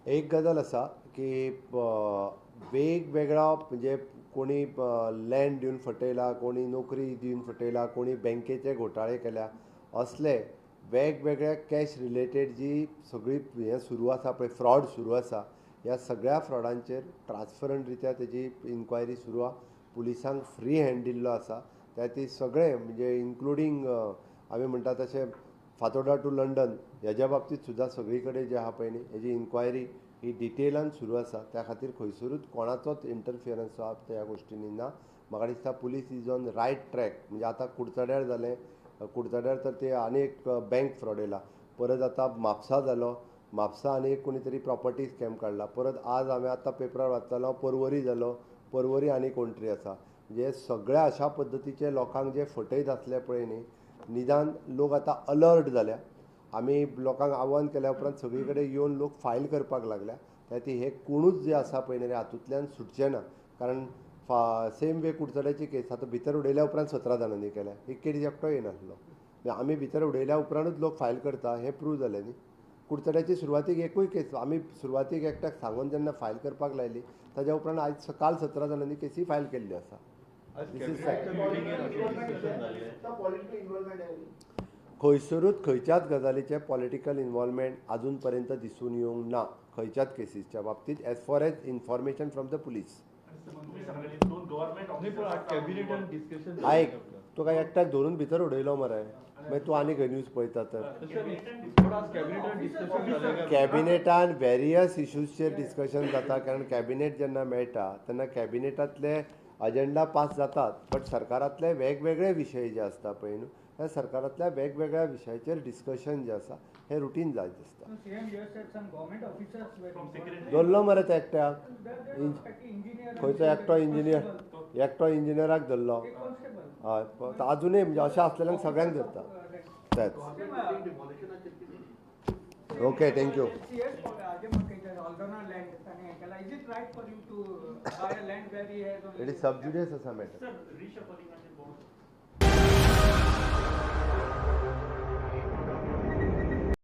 एक गजाल आसा की वेगवेगळा म्हणजे कोणी लँड दिवन फटयला, कोणी नोकरी दिवन फटयला, कोणी बँकेचे घोटाळे केल्या, असले वेगवेगळ्या कॅश रिलेटेड जी सगळी हें सुरू आसा पळय, फ्रॉड सुरू आसा, ह्या सगळ्या फ्रॉडांचेर ट्रान्सपरंट रित्या तेजी इन्क्वायरी सुरू आहा. पुलिसांक फ्री हँड दिल्लो आसा. त्या ती सगळे म्हणजे इन्क्लुडींग आमी म्हणटा तशें फातोर्डा टू लंडन हेज्या बाबतींत सुद्दां सगळी कडेन जे आहा पळय न्ही हेजी इन्क्वायरी ही डिटेलान सुरू आसा. त्या खातीर खंयसरूच कोणाचोच इंटरफियरन्स आहा त्या गोश्टींनी ना. म्हाका दिसता police is on right track. म्हणजे आतां कुडचड्यार जालें, कुडचड्यार तर ते आनी एक बँक फ्रॉड येयला, परत आतां म्हापसा जालो, म्हापसा आनी एक कोणी तरी प्रॉपर्टी स्कॅम काडला, परत आज हांवें आतां पेपरार वाचतालो पर्वरी जालो, पर्वरी आनी कोण तरी आसा. म्हणजे सगळ्या अशा पद्दतीचे लोकांक जे फटयत आसले पळय न्ही, निदान लोक आतां अलर्ट जाल्या. आमी लोकांक आव्हान केल्या उपरांत सगळी कडेन येवन लोक फायल करपाक लागल्या. त्या खातीर हे कोणूच जे आसा पळय न्ही हातूंतल्यान सुटचे ना. कारण सेम वे कुडचड्याची केस आतां भितर उडयल्या उपरांत 17 जाणांनी केल्या, एक केस एकटो येनासलो. आमी भितर उडयल्या उपरांतूच लोक फायल करता हें प्रूव जालें न्ही. कुडचड्याची सुरवातीक एकूय केस आमी सुरवातीक एकट्याक सांगून जेन्ना फायल करपाक लायली, ताज्या उपरांत आयज काल 17 जाणांनी केसी फायल केल्ली आसा. खंयसरूच खंयच्याच गजालीचें पॉलिटिकल इन्वॉल्वमेंट आजून पर्यंत दिसून येवंक ना खंयच्याच केसीसच्या बाबतींत, as far as information from the police. आयक, तुका एकट्याक धरून भितर उडयलो मरे, मागीर तूं आनी खंय न्यूज पळयता तर. कॅबिनेटान वेरियस इश्यूजचेर डिस्कशन जाता, कारण कॅबिनेट जेन्ना मेळटा तेन्ना कॅबिनेटांतले अजेंडा पास जातात, बट सरकारांतले वेगवेगळे विशय जे आसता पळय न्हू, त्या सरकारांतल्या वेगवेगळ्या विशयाचेर डिस्कशन जें आसा हें रुटीन जायत आसता. धरलो मरे त्या एकट्याक, खंयचो एकटो इंजिनियराक धरलो. हय, आजुनूय म्हणजे अशें आसलेल्यांक सगळ्यांक धरता. तेंच. Okay, thank you. इट इज सब जुडियस आसा मॅटर.